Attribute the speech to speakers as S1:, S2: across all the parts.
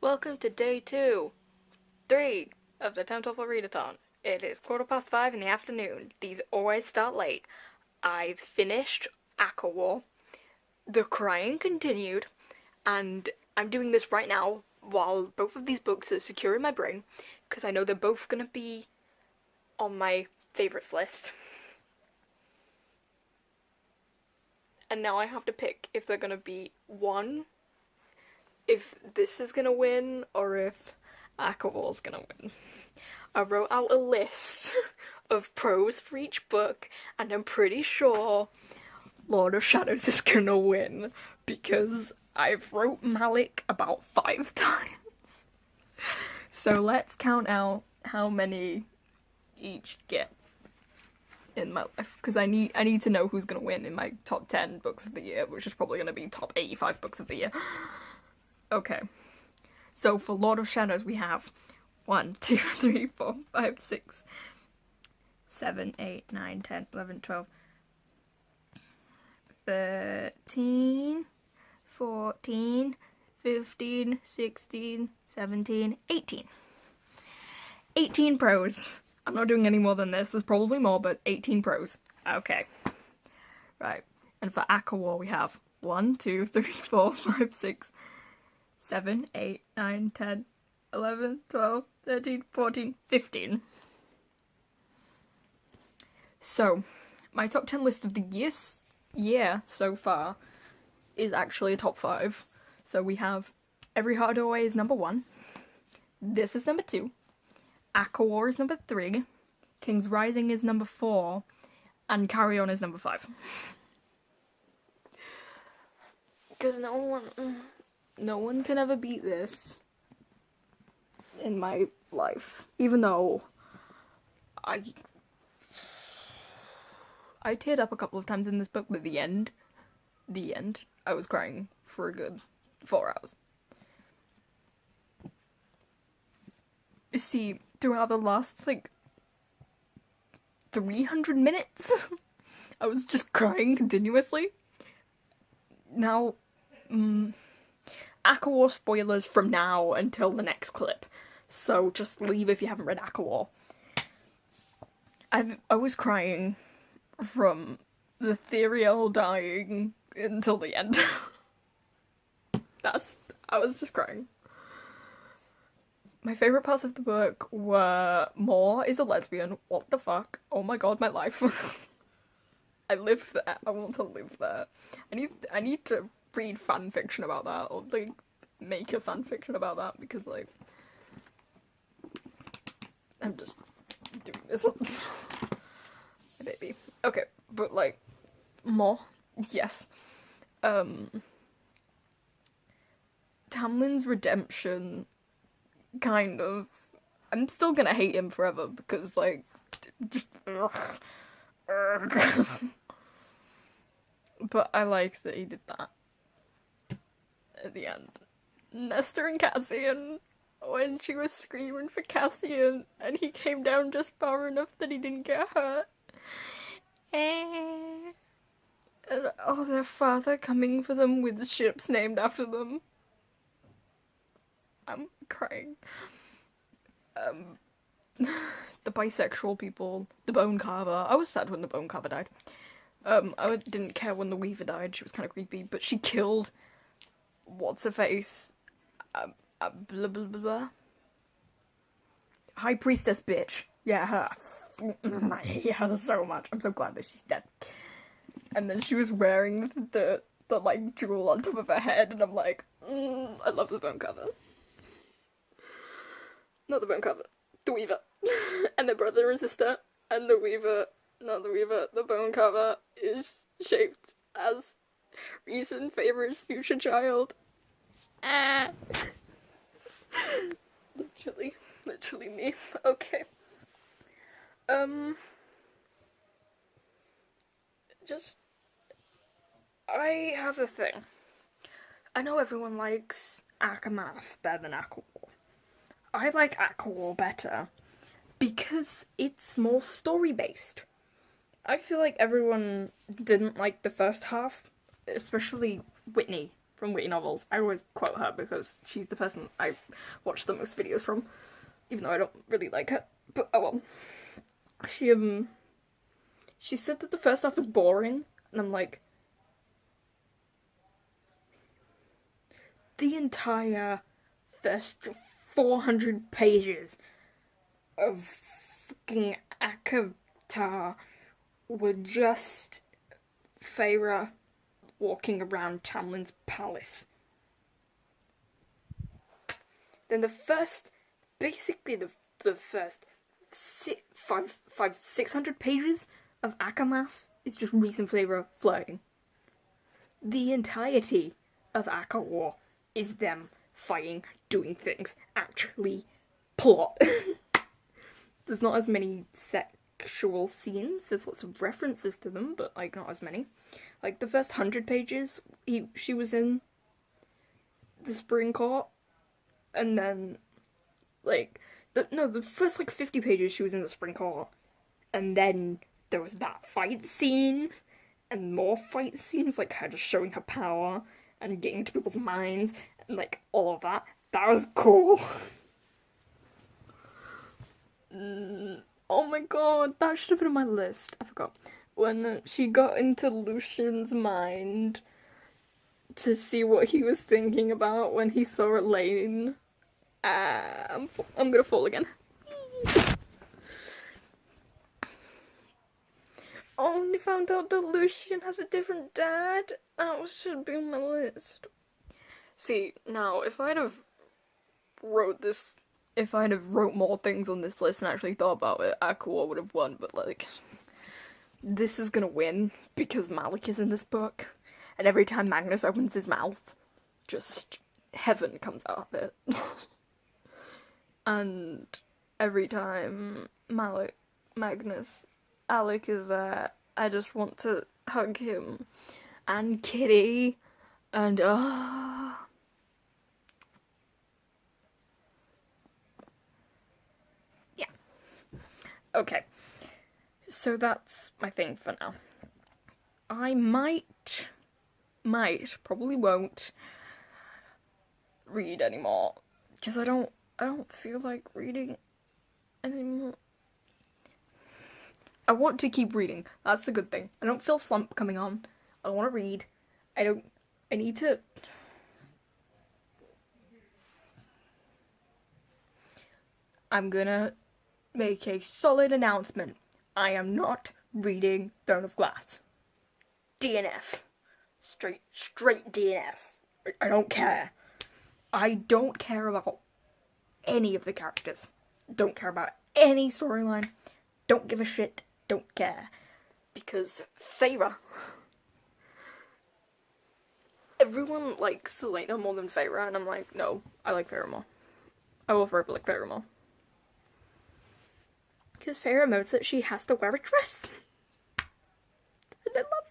S1: Welcome to day 3 of the Topple ReadAthon. It is 5:15 in the afternoon. These always start late. I finished War. The crying continued, and I'm doing this right now while both of these books are secure in my brain, because I know they're both gonna be on my favorites list. And now I have to pick if they're gonna be one, if this is gonna win, or if War's gonna win. I wrote out a list of pros for each book, and I'm pretty sure Lord of Shadows is gonna win, because I've wrote Malik about 5 times. So let's count out how many each get in my life, because I need to know who's gonna win in my top 10 books of the year, which is probably gonna be top 85 books of the year. Okay, so for Lord of Shadows we have 1, 2, 3, 4, 5, 6, 7, 8, 9, 10, 11, 12, 13, 14, 15, 16, 17, 18. 18 pros. I'm not doing any more than this. There's probably more, but 18 pros. Okay. Right. And for War we have 1, 2, 3, 4, 5, 6, 7, 8, 9, 10, 11, 12, 13, 14, 15. So, my top 10 list of the year so far is actually a top 5. So we have Every Heart Away is number 1. This is number 2. War is number 3. King's Rising is number 4. And Carry On is number 5. Because no one can ever beat this in my life. Even though I teared up a couple of times in this book, but the end, I was crying for a good 4 hours. See, throughout the last, 300 minutes, I was just crying continuously. Now, War spoilers from now until the next clip, so just leave if you haven't read War. I was crying from the Theriel dying until the end. I was just crying. My favourite parts of the book were Moore is a lesbian. What the fuck? Oh my god, my life. I live there. I want to live there. I need to read fan fiction about that, or make a fan fiction about that, because I'm just doing this. Maybe. Okay, but Moore, yes. Tamlin's redemption, kind of. I'm still gonna hate him forever because just but I liked that he did that at the end. Nestor and Cassian, when she was screaming for Cassian and he came down just far enough that he didn't get hurt. And their father coming for them with ships named after them. I'm crying. The bisexual people, the bone carver. I was sad when the bone carver died. I didn't care when the weaver died. She was kind of creepy, but she killed what's her face? Blah blah blah blah. High priestess bitch. Yeah, her. I hate her so much. I'm so glad that she's dead. And then she was wearing the jewel on top of her head, and I'm like, I love the bone cover. Not the bone cover, the weaver. And the brother and sister, and the weaver, not the weaver, the bone cover is shaped as Reason Favor's future child. Literally me. Okay. I have a thing. I know everyone likes Akamath better than War. I like War better because it's more story-based. I feel like everyone didn't like the first half, especially Whitney from Witty Novels. I always quote her because she's the person I watch the most videos from, even though I don't really like her. But oh well. She said that the first half was boring, and I'm like, the entire first 400 pages of fucking ACOTAR were just Feyre walking around Tamlin's palace. Then the first, basically the first 600 pages of Akamath is just Rhys and Feyre flirting. The entirety of Aka War is them fighting, doing things, actually plot. There's not as many sexual scenes, there's lots of references to them, but like not as many. Like the first 100 pages, she was in the spring court, and then like the first like 50 pages she was in the spring court, and then there was that fight scene, and more fight scenes, like her just showing her power and getting into people's minds, and like all of that. That was cool. Oh my god, that should have been on my list. I forgot. When she got into Lucian's mind to see what he was thinking about when he saw Elaine. I'm gonna fall again. Oh, they found out that Lucian has a different dad. That should be on my list. See, now, if I'd have wrote more things on this list and actually thought about it, Aqua would have won, but like, this is gonna win because Malik is in this book, and every time Magnus opens his mouth, just heaven comes out of it. And every time Alec is there, I just want to hug him, and Kitty, and yeah. Okay, so that's my thing for now. I might, probably won't read anymore, because I don't feel like reading anymore. I want to keep reading. That's the good thing. I don't feel slump coming on. I want to read. I need to... I'm gonna make a solid announcement. I am not reading Throne of Glass. DNF. Straight DNF. I don't care. I don't care about any of the characters. Don't care about any storyline. Don't give a shit. Don't care. Because Feyre. Everyone likes Selena more than Feyre, and I'm like, no, I like Feyre more. I will forever like Feyre more. Because Feyre knows that she has to wear a dress. And I love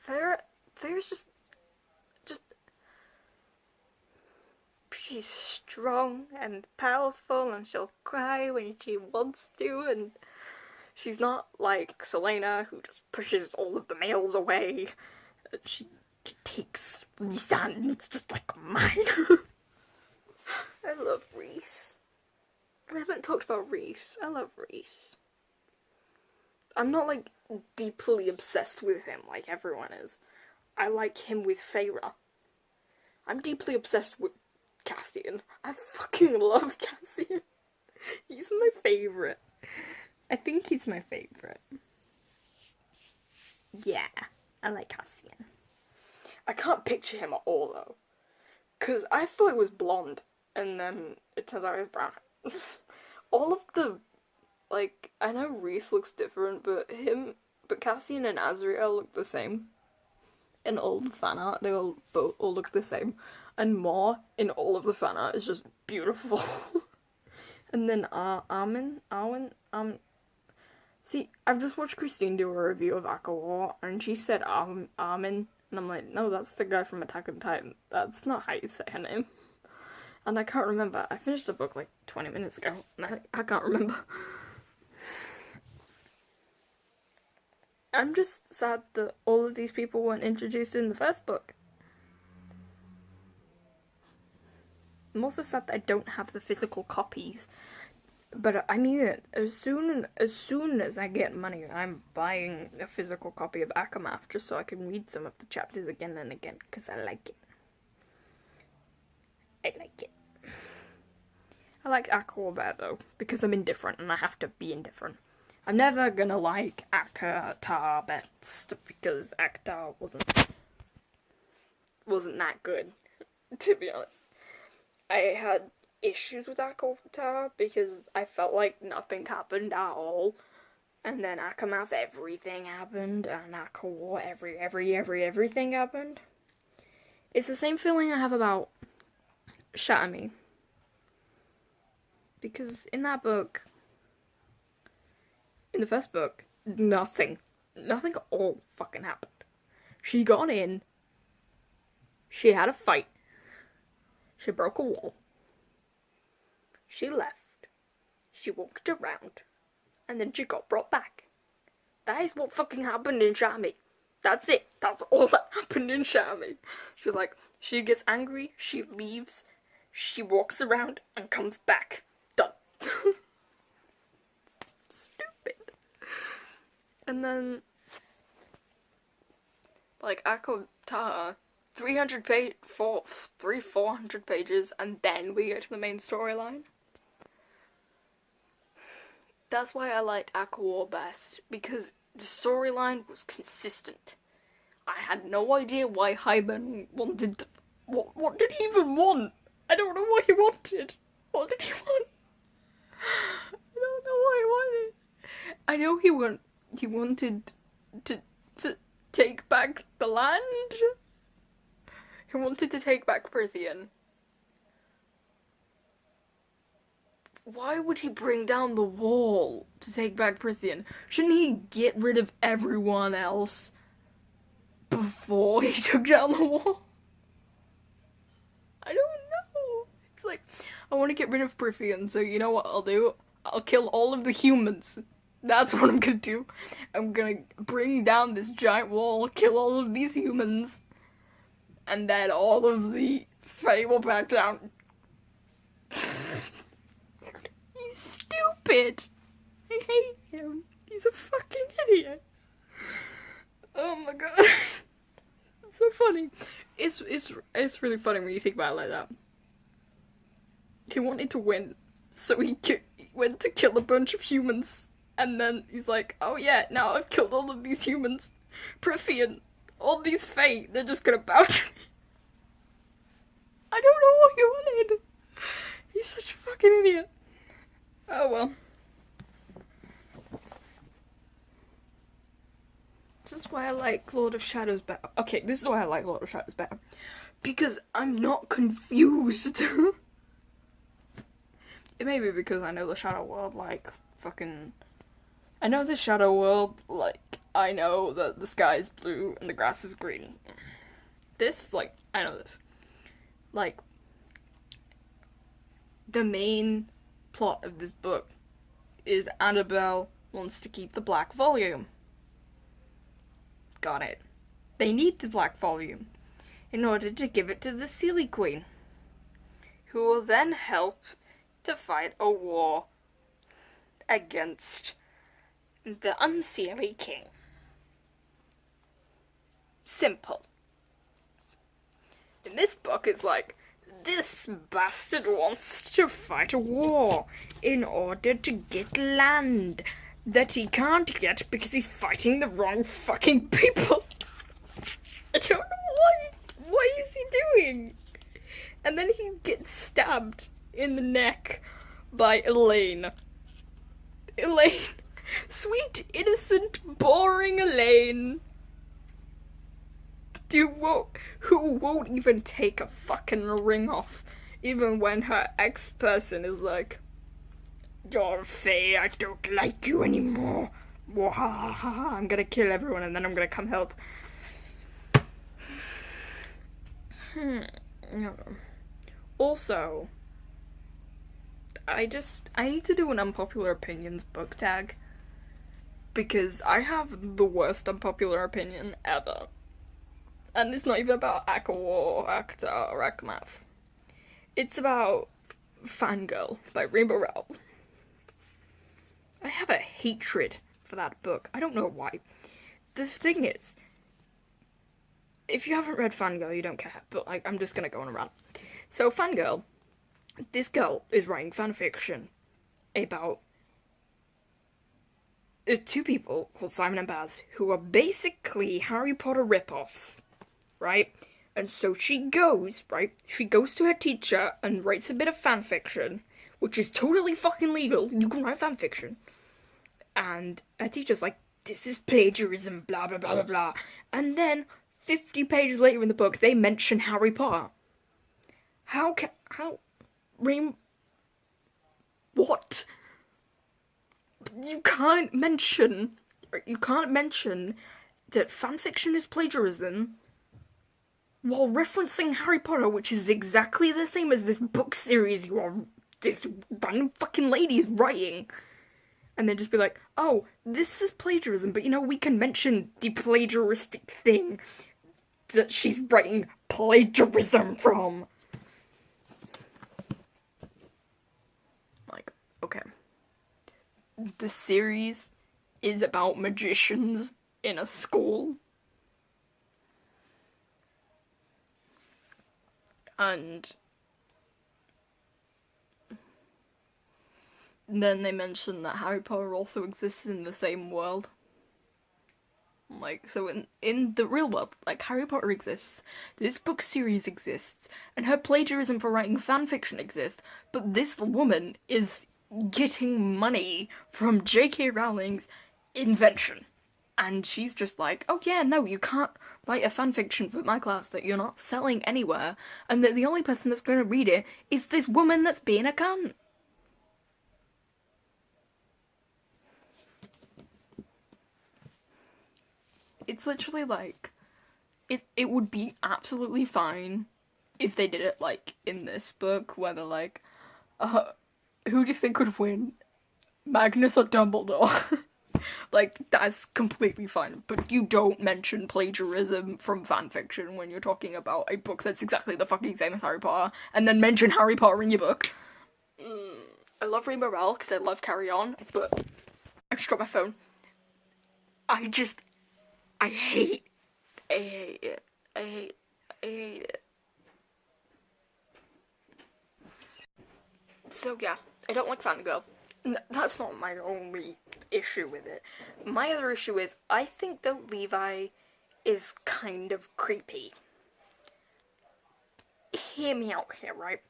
S1: her. Feyre's just she's strong and powerful, and she'll cry when she wants to, and she's not like Selena, who just pushes all of the males away. She takes Rhys, and it's just like mine. I love Rhys. I haven't talked about Rhys. I love Rhys. I'm not like deeply obsessed with him like everyone is. I like him with Feyre. I'm deeply obsessed with Cassian. I fucking love Cassian. He's my favourite. I think he's my favourite. Yeah, I like Cassian. I can't picture him at all though. Because I thought it was blonde, and then it turns out it was brown. All of the, like, I know Rhys looks different, but Cassian and Azriel look the same. In all the fan art, they all look the same. And Maw in all of the fan art is just beautiful. And then Arwen, see, I've just watched Christine do a review of Aqua War, and she said Armin, and I'm like, no, that's the guy from Attack on Titan. That's not how you say her name. And I can't remember. I finished the book like 20 minutes ago, and I can't remember. I'm just sad that all of these people weren't introduced in the first book. I'm also sad that I don't have the physical copies. But I need it. As soon as I get money, I'm buying a physical copy of Akamath just so I can read some of the chapters again and again, because I like it. I like it. I like Aqua better though, because I'm indifferent and I have to be indifferent. I'm never gonna like Akatar best, because Akatar wasn't that good, to be honest. I had issues with Akatar because I felt like nothing happened at all, and then Akamath everything happened, and Aqua everything happened. It's the same feeling I have about Shatami, because in that book, in the first book, nothing at all fucking happened. She got in, she had a fight, she broke a wall, she left, she walked around, and then she got brought back. That is what fucking happened in Shatami. That's it. That's all that happened in Shatami. She's like, she gets angry, she leaves, she walks around, and comes back. Done. Stupid. And then, like, Akotara, 400 pages, and then we get to the main storyline. That's why I liked Aqua best, because the storyline was consistent. I had no idea why Hyben wanted to... What did he even want? I don't know what he wanted. What did he want? I don't know what he wanted. I know he wanted to take back the land. He wanted to take back Prithian. Why would he bring down the wall to take back Prithian? Shouldn't he get rid of everyone else before he took down the wall? I don't know. It's like, I want to get rid of Prithian, so you know what I'll do? I'll kill all of the humans. That's what I'm gonna do. I'm gonna bring down this giant wall, kill all of these humans, and then all of the Fae will back down. Stupid. I hate him. He's a fucking idiot. Oh my god. It's so funny. It's really funny when you think about it like that. He wanted to win, so he went to kill a bunch of humans, and then he's like, oh yeah, now I've killed all of these humans. Prithian, all these Fae, they're just gonna bow to me. I don't know what he wanted. He's such a fucking idiot. Oh well. This is why I like Lord of Shadows better. Okay, this is why I like Lord of Shadows better. Because I'm not confused. It may be because I know the Shadow World, like, fucking... I know the Shadow World, like, I know that the sky is blue and the grass is green. This, like, I know this. Like, the main plot of this book is Annabelle wants to keep the black volume. Got it. They need the black volume in order to give it to the Seelie Queen, who will then help to fight a war against the Unseelie King. Simple. In this book, it's like, this bastard wants to fight a war in order to get land that he can't get because he's fighting the wrong fucking people. I don't know what is he doing? And then he gets stabbed in the neck by Elaine. Elaine. Sweet, innocent, boring Elaine. Who won't even take a fucking ring off, even when her ex-person is like, you're Fae, I don't like you anymore. I'm gonna kill everyone and then I'm gonna come help. No. Also, I need to do an unpopular opinions book tag, because I have the worst unpopular opinion ever. And it's not even about Akawa or Akata or Akamath. It's about Fangirl by Rainbow Rowell. I have a hatred for that book. I don't know why. The thing is, if you haven't read Fangirl, you don't care, but like, I'm just gonna go on a rant. So, Fangirl, this girl is writing fanfiction about two people called Simon and Baz who are basically Harry Potter ripoffs, right? And so she goes to her teacher and writes a bit of fanfiction, which is totally fucking legal. You can write fanfiction. And her teacher's like, this is plagiarism, blah, blah, blah, blah, blah. And then, 50 pages later in the book, they mention Harry Potter. What? You can't mention that fanfiction is plagiarism while referencing Harry Potter, which is exactly the same as this book series this random fucking lady is writing. And then just be like, oh, this is plagiarism, but we can mention the plagiaristic thing that she's writing plagiarism from. Like, okay. The series is about magicians in a school. And then they mention that Harry Potter also exists in the same world. Like, so in the real world, like, Harry Potter exists, this book series exists, and her plagiarism for writing fanfiction exists, but this woman is getting money from J.K. Rowling's invention. And she's just like, oh yeah, no, you can't write a fanfiction for my class that you're not selling anywhere, and that the only person that's going to read it is this woman that's being a cunt. It's literally like, it would be absolutely fine if they did it, like, in this book, where they're like, who do you think would win? Magnus or Dumbledore? Like, that's completely fine, but you don't mention plagiarism from fanfiction when you're talking about a book that's exactly the fucking same as Harry Potter, and then mention Harry Potter in your book. I love Rainbow Rowell, because I love Carry On, but I just dropped my phone. I hate it. I hate it. So yeah, I don't like Fangirl. That's not my only issue with it. My other issue is, I think that Levi is kind of creepy. Hear me out here, right?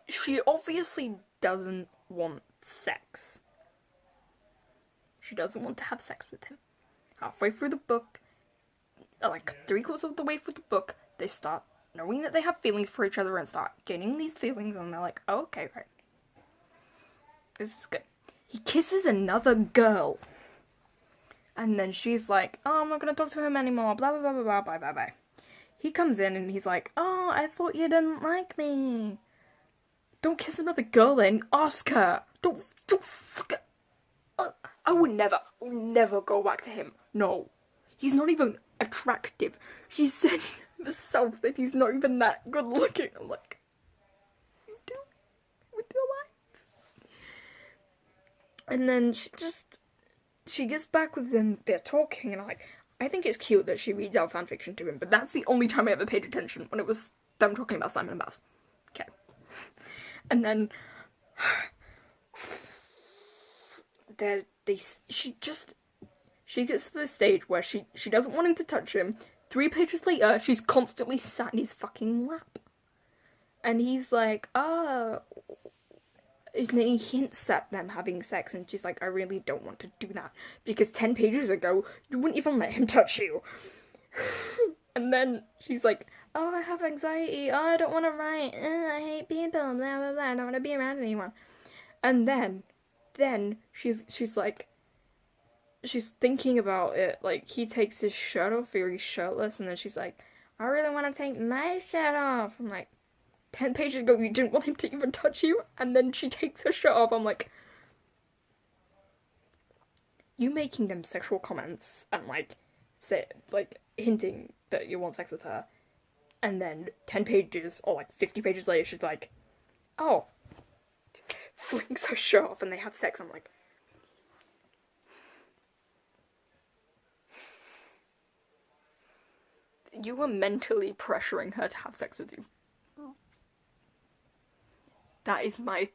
S1: She obviously doesn't want sex. She doesn't want to have sex with him. Halfway through the book, like 3/4 of the way through the book, they start knowing that they have feelings for each other and start getting these feelings, and they're like, oh, okay, right. This is good. He kisses another girl. And then she's like, oh, I'm not gonna talk to him anymore, blah, blah, blah, blah, blah, bye, bye, bye. He comes in and he's like, oh, I thought you didn't like me. Don't kiss another girl then, ask her. Don't I would never go back to him. No. He's not even attractive. He said himself that he's not even that good looking. I'm like, what are you doing with your life? And then she gets back with them, they're talking, and I think it's cute that she reads out fanfiction to him, but that's the only time I ever paid attention, when it was them talking about Simon and Baz. Okay. And then she gets to the stage where she doesn't want him to touch him. 3 pages later, she's constantly sat in his fucking lap. And he's like, and then he hints at them having sex, and she's like, I really don't want to do that, because 10 pages ago, you wouldn't even let him touch you. And then she's like, oh, I have anxiety, oh, I don't want to write, I hate people, blah, blah, blah, I don't want to be around anyone. And then she's like, she's thinking about it, like, he takes his shirt off, or he's shirtless, and then she's like, I really want to take my shirt off. I'm like, 10 pages ago you didn't want him to even touch you, and then she takes her shirt off. I'm like, you making them sexual comments and, like, hinting that you want sex with her And then 10 pages, or like 50 pages later, she's like, oh. Flings her shirt off and they have sex. I'm like, you were mentally pressuring her to have sex with you. That is my...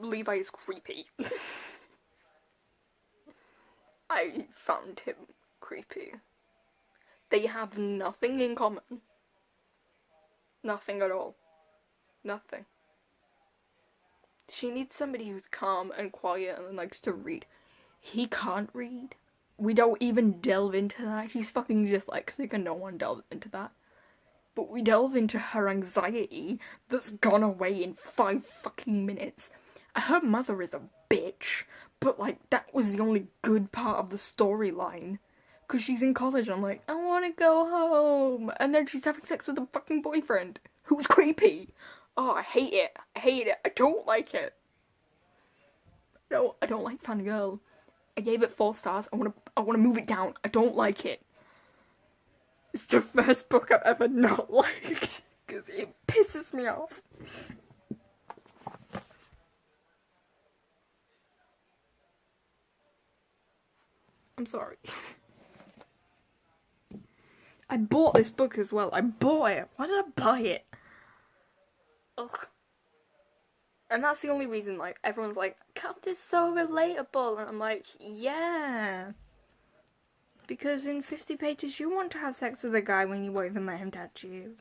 S1: Levi is creepy. I found him creepy. They have nothing in common. Nothing at all. Nothing. She needs somebody who's calm and quiet and likes to read. He can't read. We don't even delve into that. He's fucking dyslexic and no one delves into that. But we delve into her anxiety that's gone away in 5 fucking minutes. Her mother is a bitch, but like, that was the only good part of the storyline. Cause she's in college and I'm like, I wanna go home. And then she's having sex with a fucking boyfriend who's creepy. Oh, I hate it. I hate it. I don't like it. No, I don't like Fangirl. I gave it 4 stars. I wanna move it down. I don't like it. It's the first book I've ever not liked. Because it pisses me off. I'm sorry. I bought this book as well. I bought it. Why did I buy it? Ugh. And that's the only reason, like, everyone's like, God, this is so relatable. And I'm like, yeah. Because in 50 pages, you want to have sex with a guy when you won't even let him touch you.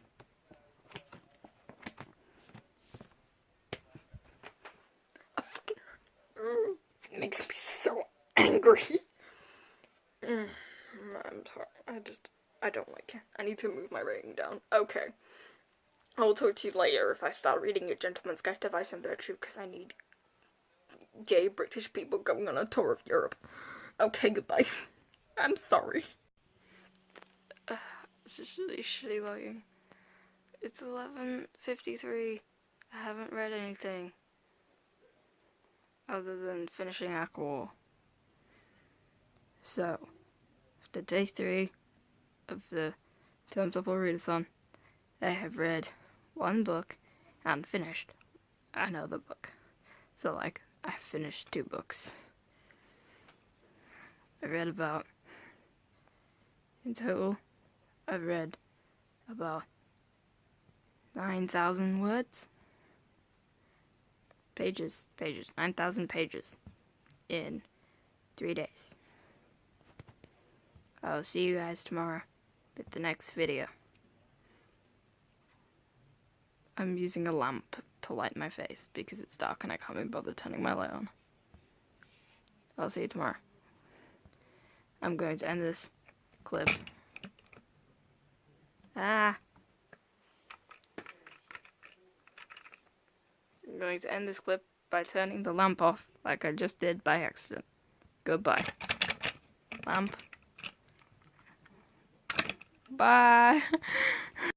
S1: It makes me so angry. I'm sorry. I don't like it. I need to move my rating down. Okay. I will talk to you later if I start reading A Gentleman's Guide to Vice and Virtue, because I need gay British people going on a tour of Europe. Okay, goodbye. I'm sorry. This is really shitty lighting. It's 11:53. I haven't read anything other than finishing Act 4. So, after day 3 of the Tome Topple ReadAthon, I have read 1 book and finished another book. So, like, I finished 2 books. I read about, in total, I've read about 9,000 words. Pages, 9,000 pages in 3 days. I'll see you guys tomorrow with the next video. I'm using a lamp to light my face because it's dark and I can't be bothered turning my light on. I'll see you tomorrow. I'm going to end this clip. I'm going to end this clip by turning the lamp off like I just did by accident. Goodbye. Lamp. Bye.